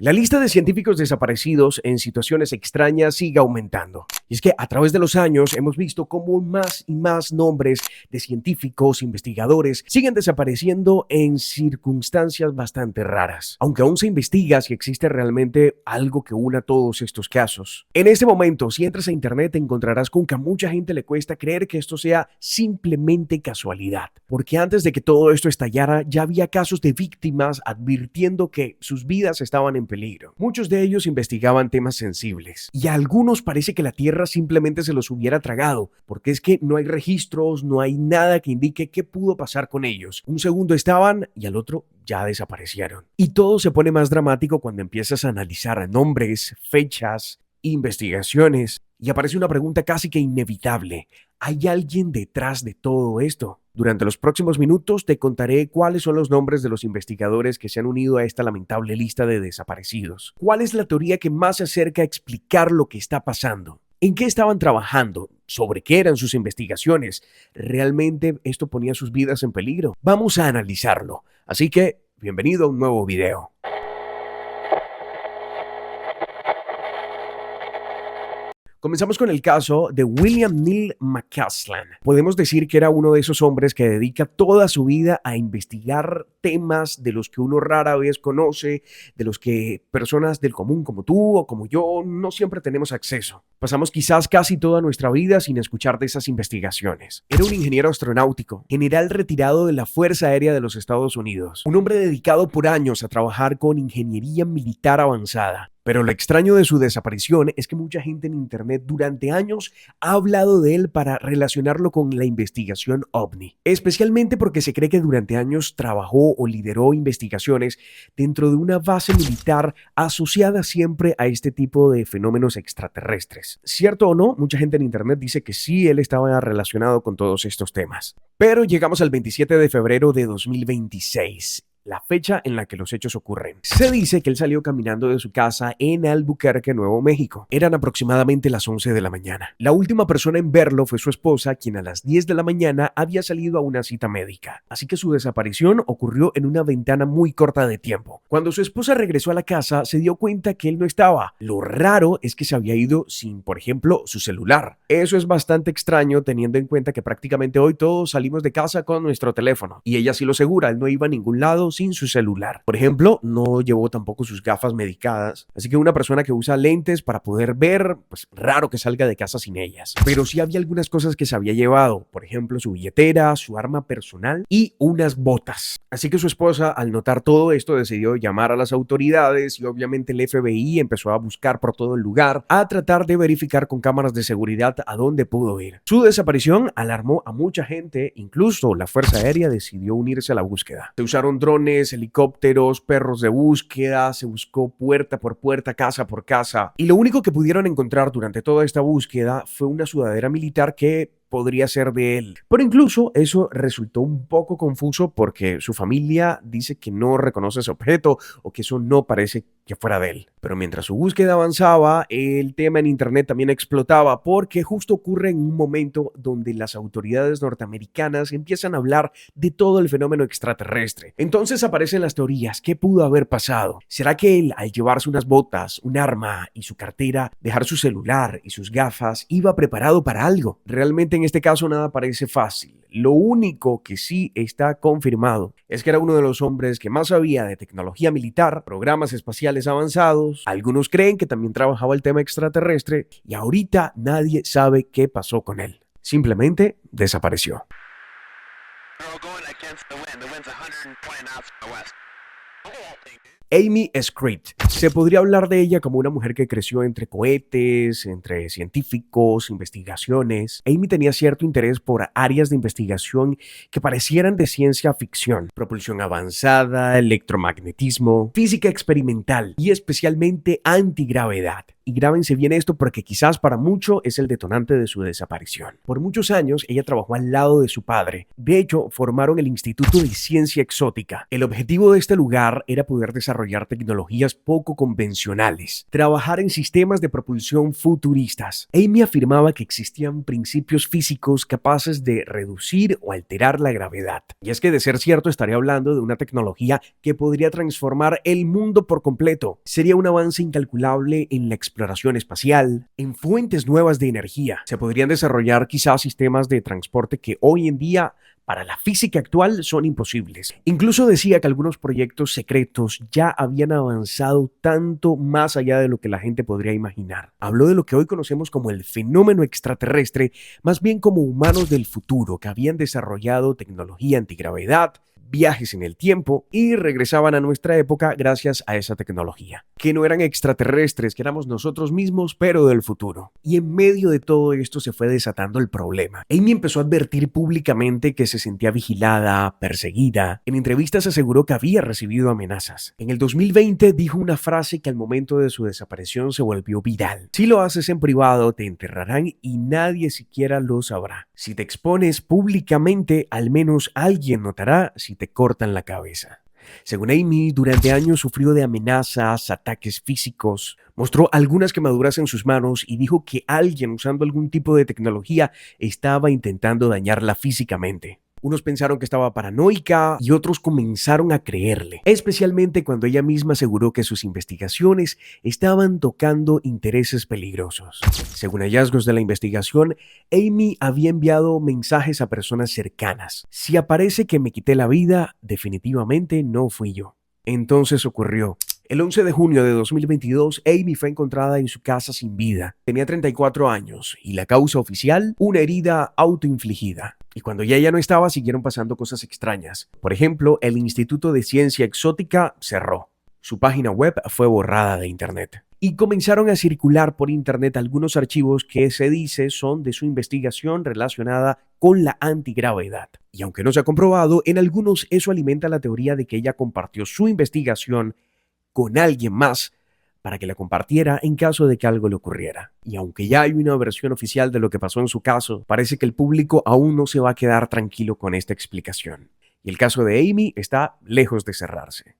La lista de científicos desaparecidos en situaciones extrañas sigue aumentando. Y es que a través de los años hemos visto cómo más y más nombres de científicos, investigadores, siguen desapareciendo en circunstancias bastante raras. Aunque aún se investiga si existe realmente algo que una todos estos casos. En este momento, si entras a internet, te encontrarás con que a mucha gente le cuesta creer que esto sea simplemente casualidad. Porque antes de que todo esto estallara, ya había casos de víctimas advirtiendo que sus vidas estaban en peligro. Muchos de ellos investigaban temas sensibles y a algunos parece que la Tierra simplemente se los hubiera tragado, porque es que no hay registros, no hay nada que indique qué pudo pasar con ellos. Un segundo estaban y al otro ya desaparecieron. Y todo se pone más dramático cuando empiezas a analizar nombres, fechas, investigaciones y aparece una pregunta casi que inevitable. ¿Hay alguien detrás de todo esto? Durante los próximos minutos te contaré cuáles son los nombres de los investigadores que se han unido a esta lamentable lista de desaparecidos. ¿Cuál es la teoría que más se acerca a explicar lo que está pasando? ¿En qué estaban trabajando? ¿Sobre qué eran sus investigaciones? ¿Realmente esto ponía sus vidas en peligro? Vamos a analizarlo. Así que, bienvenido a un nuevo video. Comenzamos con el caso de William Neal McCausland. Podemos decir que era uno de esos hombres que dedica toda su vida a investigar temas de los que uno rara vez conoce, de los que personas del común como tú o como yo no siempre tenemos acceso. Pasamos quizás casi toda nuestra vida sin escuchar de esas investigaciones. Era un ingeniero astronáutico, general retirado de la Fuerza Aérea de los Estados Unidos, un hombre dedicado por años a trabajar con ingeniería militar avanzada. Pero lo extraño de su desaparición es que mucha gente en internet durante años ha hablado de él para relacionarlo con la investigación OVNI, especialmente porque se cree que durante años trabajó o lideró investigaciones dentro de una base militar asociada siempre a este tipo de fenómenos extraterrestres. Cierto o no, mucha gente en internet dice que sí, él estaba relacionado con todos estos temas. Pero llegamos al 27 de febrero de 2026. La fecha en la que los hechos ocurren. Se dice que él salió caminando de su casa en Albuquerque, Nuevo México. Eran aproximadamente las 11 de la mañana. La última persona en verlo fue su esposa, quien a las 10 de la mañana había salido a una cita médica. Así que su desaparición ocurrió en una ventana muy corta de tiempo. Cuando su esposa regresó a la casa, se dio cuenta que él no estaba. Lo raro es que se había ido sin, por ejemplo, su celular. Eso es bastante extraño teniendo en cuenta que prácticamente hoy todos salimos de casa con nuestro teléfono. Y ella sí lo asegura, él no iba a ningún lado sin su celular. Por ejemplo, no llevó tampoco sus gafas medicadas, así que una persona que usa lentes para poder ver, pues raro que salga de casa sin ellas. Pero sí había algunas cosas que se había llevado, por ejemplo, su billetera, su arma personal y unas botas. Así que su esposa, al notar todo esto, decidió llamar a las autoridades y obviamente el FBI empezó a buscar por todo el lugar, a tratar de verificar con cámaras de seguridad a dónde pudo ir. Su desaparición alarmó a mucha gente, incluso la Fuerza Aérea decidió unirse a la búsqueda. Se usaron drones, helicópteros, perros de búsqueda, se buscó puerta por puerta, casa por casa, y lo único que pudieron encontrar durante toda esta búsqueda fue una sudadera militar que podría ser de él. Pero incluso eso resultó un poco confuso porque su familia dice que no reconoce ese objeto o que eso no parece que fuera de él. Pero mientras su búsqueda avanzaba, el tema en internet también explotaba porque justo ocurre en un momento donde las autoridades norteamericanas empiezan a hablar de todo el fenómeno extraterrestre. Entonces aparecen las teorías. ¿Qué pudo haber pasado? ¿Será que él, al llevarse unas botas, un arma y su cartera, dejar su celular y sus gafas, iba preparado para algo? Realmente en este caso nada parece fácil. Lo único que sí está confirmado es que era uno de los hombres que más sabía de tecnología militar, programas espaciales avanzados. Algunos creen que también trabajaba el tema extraterrestre y ahorita nadie sabe qué pasó con él. Simplemente desapareció. Amy Screed. Se podría hablar de ella como una mujer que creció entre cohetes, entre científicos, investigaciones. Amy tenía cierto interés por áreas de investigación que parecieran de ciencia ficción, propulsión avanzada, electromagnetismo, física experimental y especialmente antigravedad. y grábense bien esto porque quizás para mucho es el detonante de su desaparición. Por muchos años ella trabajó al lado de su padre. De hecho, formaron el Instituto de Ciencia Exótica. El objetivo de este lugar era poder desarrollar tecnologías poco convencionales, trabajar en sistemas de propulsión futuristas. Amy afirmaba que existían principios físicos capaces de reducir o alterar la gravedad. Y es que de ser cierto estaría hablando de una tecnología que podría transformar el mundo por completo. Sería un avance incalculable en la exploración espacial, en fuentes nuevas de energía. Se podrían desarrollar quizás sistemas de transporte que hoy en día para la física actual son imposibles. Incluso decía que algunos proyectos secretos ya habían avanzado tanto más allá de lo que la gente podría imaginar. Habló de lo que hoy conocemos como el fenómeno extraterrestre, más bien como humanos del futuro que habían desarrollado tecnología antigravedad, viajes en el tiempo y regresaban a nuestra época gracias a esa tecnología. Que no eran extraterrestres, que éramos nosotros mismos, pero del futuro. Y en medio de todo esto se fue desatando el problema. Amy empezó a advertir públicamente que se sentía vigilada, perseguida. En entrevistas aseguró que había recibido amenazas. En el 2020 dijo una frase que al momento de su desaparición se volvió viral. Si lo haces en privado, te enterrarán y nadie siquiera lo sabrá. Si te expones públicamente, al menos alguien notará si te cortan la cabeza. Según Amy, durante años sufrió de amenazas, ataques físicos, mostró algunas quemaduras en sus manos y dijo que alguien usando algún tipo de tecnología estaba intentando dañarla físicamente. Unos pensaron que estaba paranoica y otros comenzaron a creerle, especialmente cuando ella misma aseguró que sus investigaciones estaban tocando intereses peligrosos. Según hallazgos de la investigación, Amy había enviado mensajes a personas cercanas. Si aparece que me quité la vida, definitivamente no fui yo. Entonces ocurrió. El 11 de junio de 2022, Amy fue encontrada en su casa sin vida. Tenía 34 años y la causa oficial, una herida autoinfligida. Y cuando ya ella no estaba, siguieron pasando cosas extrañas. Por ejemplo, el Instituto de Ciencia Exótica cerró. Su página web fue borrada de internet. Y comenzaron a circular por internet algunos archivos que se dice son de su investigación relacionada con la antigravedad. Y aunque no se ha comprobado, en algunos eso alimenta la teoría de que ella compartió su investigación con alguien más para que la compartiera en caso de que algo le ocurriera. Y aunque ya hay una versión oficial de lo que pasó en su caso, parece que el público aún no se va a quedar tranquilo con esta explicación. Y el caso de Amy está lejos de cerrarse.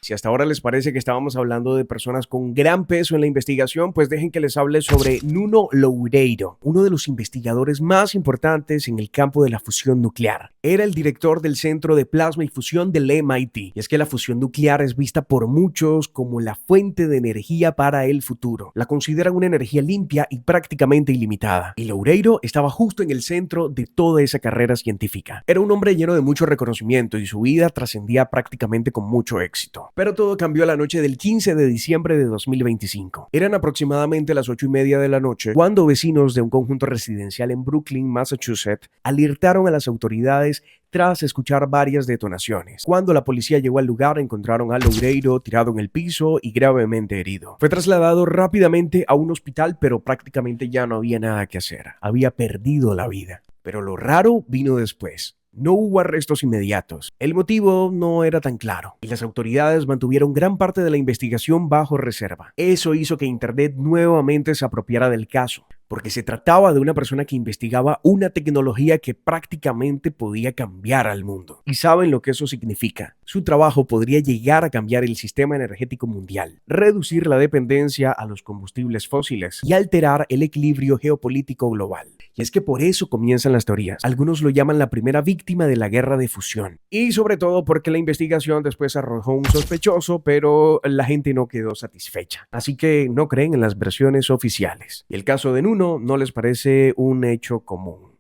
Si hasta ahora les parece que estábamos hablando de personas con gran peso en la investigación, pues dejen que les hable sobre Nuno Loureiro, uno de los investigadores más importantes en el campo de la fusión nuclear. Era el director del Centro de Plasma y Fusión del MIT. Y es que la fusión nuclear es vista por muchos como la fuente de energía para el futuro. La consideran una energía limpia y prácticamente ilimitada. Y Loureiro estaba justo en el centro de toda esa carrera científica. Era un hombre lleno de mucho reconocimiento y su vida trascendía prácticamente con mucho éxito. Pero todo cambió la noche del 15 de diciembre de 2025. Eran aproximadamente las 8:30 de la noche cuando vecinos de un conjunto residencial en Brookline, Massachusetts, alertaron a las autoridades tras escuchar varias detonaciones. Cuando la policía llegó al lugar, encontraron a Loureiro tirado en el piso y gravemente herido. Fue trasladado rápidamente a un hospital, pero prácticamente ya no había nada que hacer. Había perdido la vida. Pero lo raro vino después. No hubo arrestos inmediatos. El motivo no era tan claro y las autoridades mantuvieron gran parte de la investigación bajo reserva. Eso hizo que Internet nuevamente se apropiara del caso, porque se trataba de una persona que investigaba una tecnología que prácticamente podía cambiar al mundo. Y saben lo que eso significa. Su trabajo podría llegar a cambiar el sistema energético mundial, reducir la dependencia a los combustibles fósiles y alterar el equilibrio geopolítico global. Y es que por eso comienzan las teorías. Algunos lo llaman la primera víctima de la guerra de fusión. Y sobre todo porque la investigación después arrojó un sospechoso, pero la gente no quedó satisfecha. Así que no creen en las versiones oficiales. Y el caso de Nuno no les parece un hecho común.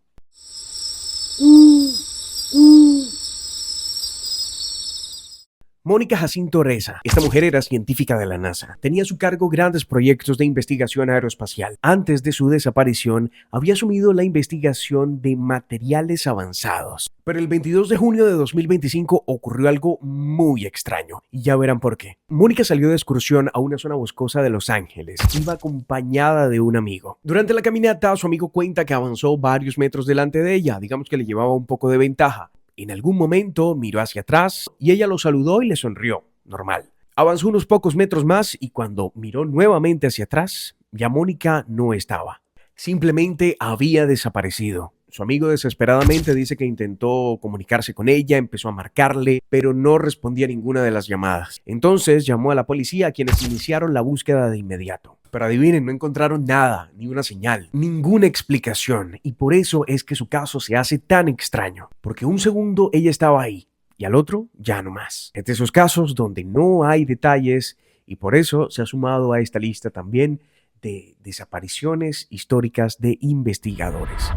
Mónica Jacinto Reza. Esta mujer era científica de la NASA. Tenía a su cargo grandes proyectos de investigación aeroespacial. Antes de su desaparición, había asumido la investigación de materiales avanzados. Pero el 22 de junio de 2025 ocurrió algo muy extraño. Y ya verán por qué. Mónica salió de excursión a una zona boscosa de Los Ángeles. Iba acompañada de un amigo. Durante la caminata, su amigo cuenta que avanzó varios metros delante de ella. Digamos que le llevaba un poco de ventaja. En algún momento miró hacia atrás y ella lo saludó y le sonrió. normal. Avanzó unos pocos metros más y cuando miró nuevamente hacia atrás, ya Mónica no estaba. Simplemente había desaparecido. Su amigo desesperadamente dice que intentó comunicarse con ella, empezó a marcarle, pero no respondía a ninguna de las llamadas. Entonces llamó a la policía, quienes iniciaron la búsqueda de inmediato. Pero adivinen, no encontraron nada, ni una señal, ninguna explicación. Y por eso es que su caso se hace tan extraño. Porque un segundo ella estaba ahí y al otro ya no más. Es de esos casos donde no hay detalles y por eso se ha sumado a esta lista también de desapariciones históricas de investigadores.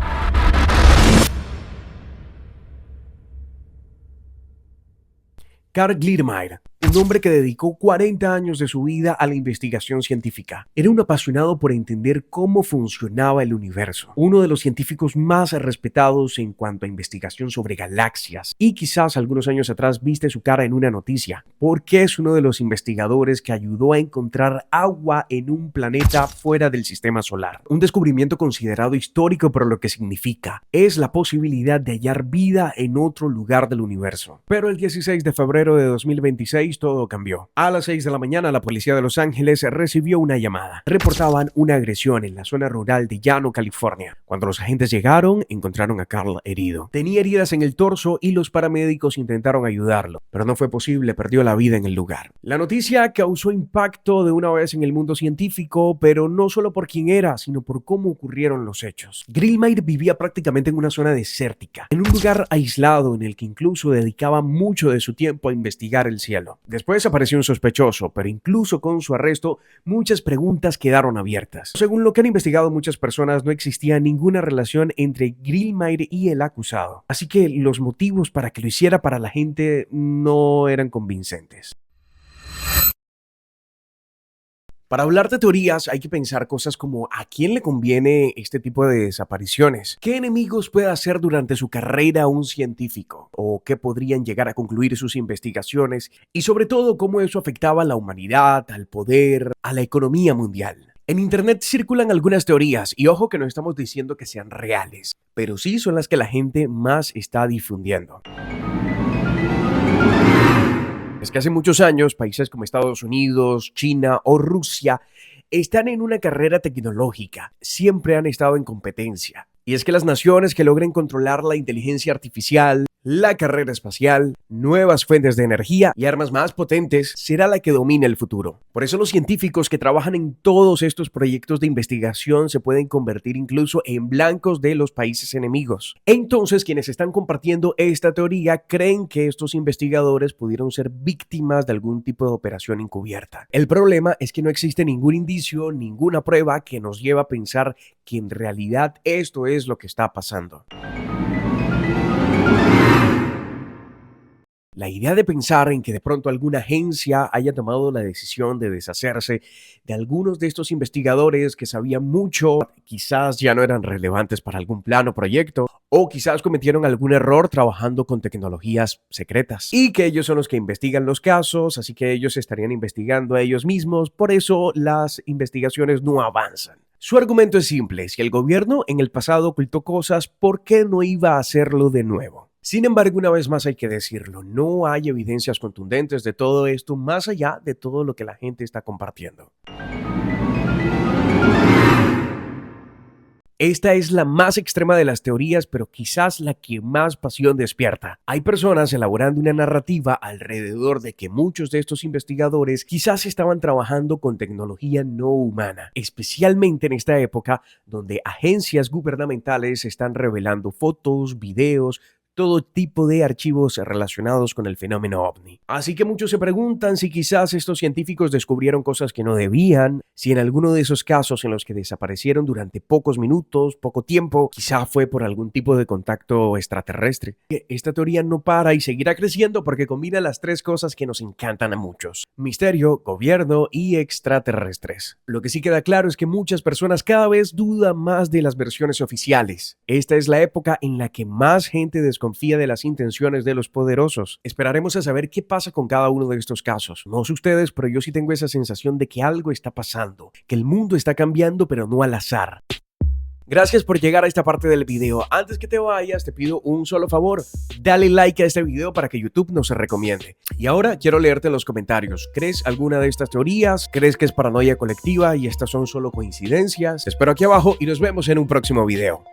Carl Gliedermayer, un hombre que dedicó 40 años de su vida a la investigación científica. Era un apasionado por entender cómo funcionaba el universo, uno de los científicos más respetados en cuanto a investigación sobre galaxias. Y quizás algunos años atrás viste su cara en una noticia, porque es uno de los investigadores que ayudó a encontrar agua en un planeta fuera del sistema solar. Un descubrimiento considerado histórico por lo que significa. Es la posibilidad de hallar vida en otro lugar del universo. Pero el 16 de febrero de 2026 todo cambió. A las 6 de la mañana la policía de Los Ángeles recibió una llamada. Reportaban una agresión en la zona rural de Llano, California. Cuando los agentes llegaron, encontraron a Carl herido. Tenía heridas en el torso y los paramédicos intentaron ayudarlo, pero no fue posible, perdió la vida en el lugar. La noticia causó impacto de una vez en el mundo científico, pero no solo por quién era, sino por cómo ocurrieron los hechos. Gliedermayer vivía prácticamente en una zona desértica, en un lugar aislado en el que incluso dedicaba mucho de su tiempo a investigar el cielo. Después apareció un sospechoso, pero incluso con su arresto, muchas preguntas quedaron abiertas. Según lo que han investigado muchas personas, no existía ninguna relación entre Gliedermayer y el acusado. Así que los motivos para que lo hiciera para la gente no eran convincentes. Para hablar de teorías hay que pensar cosas como ¿a quién le conviene este tipo de desapariciones? ¿Qué enemigos puede hacer durante su carrera un científico? ¿O qué podrían llegar a concluir sus investigaciones? Y sobre todo, ¿cómo eso afectaba a la humanidad, al poder, a la economía mundial? En internet circulan algunas teorías y ojo que no estamos diciendo que sean reales, pero sí son las que la gente más está difundiendo. Es que hace muchos años, países como Estados Unidos, China o Rusia están en una carrera tecnológica. Siempre han estado en competencia. Y es que las naciones que logren controlar la inteligencia artificial, la carrera espacial, nuevas fuentes de energía y armas más potentes será la que domine el futuro. Por eso los científicos que trabajan en todos estos proyectos de investigación se pueden convertir incluso en blancos de los países enemigos. Entonces, quienes están compartiendo esta teoría creen que estos investigadores pudieron ser víctimas de algún tipo de operación encubierta. El problema es que no existe ningún indicio, ninguna prueba que nos lleve a pensar que en realidad esto es lo que está pasando. La idea de pensar en que de pronto alguna agencia haya tomado la decisión de deshacerse de algunos de estos investigadores que sabían mucho, quizás ya no eran relevantes para algún plan o proyecto, o quizás cometieron algún error trabajando con tecnologías secretas, y que ellos son los que investigan los casos, así que ellos estarían investigando a ellos mismos, por eso las investigaciones no avanzan. Su argumento es simple: si el gobierno en el pasado ocultó cosas, ¿por qué no iba a hacerlo de nuevo? Sin embargo, una vez más hay que decirlo, no hay evidencias contundentes de todo esto más allá de todo lo que la gente está compartiendo. Esta es la más extrema de las teorías, pero quizás la que más pasión despierta. Hay personas elaborando una narrativa alrededor de que muchos de estos investigadores quizás estaban trabajando con tecnología no humana, especialmente en esta época donde agencias gubernamentales están revelando fotos, videos, todo tipo de archivos relacionados con el fenómeno ovni. Así que muchos se preguntan si quizás estos científicos descubrieron cosas que no debían, si en alguno de esos casos en los que desaparecieron durante pocos minutos, poco tiempo, quizá fue por algún tipo de contacto extraterrestre. Esta teoría no para y seguirá creciendo porque combina las tres cosas que nos encantan a muchos: misterio, gobierno y extraterrestres. Lo que sí queda claro es que muchas personas cada vez dudan más de las versiones oficiales. Esta es la época en la que más gente desconfía de las intenciones de los poderosos. Esperaremos a saber qué pasa con cada uno de estos casos. No sé ustedes, pero yo sí tengo esa sensación de que algo está pasando, que el mundo está cambiando, pero no al azar. Gracias por llegar a esta parte del video. Antes que te vayas, te pido un solo favor. Dale like a este video para que YouTube nos recomiende. Y ahora quiero leerte en los comentarios. ¿Crees alguna de estas teorías? ¿Crees que es paranoia colectiva y estas son solo coincidencias? Te espero aquí abajo y nos vemos en un próximo video.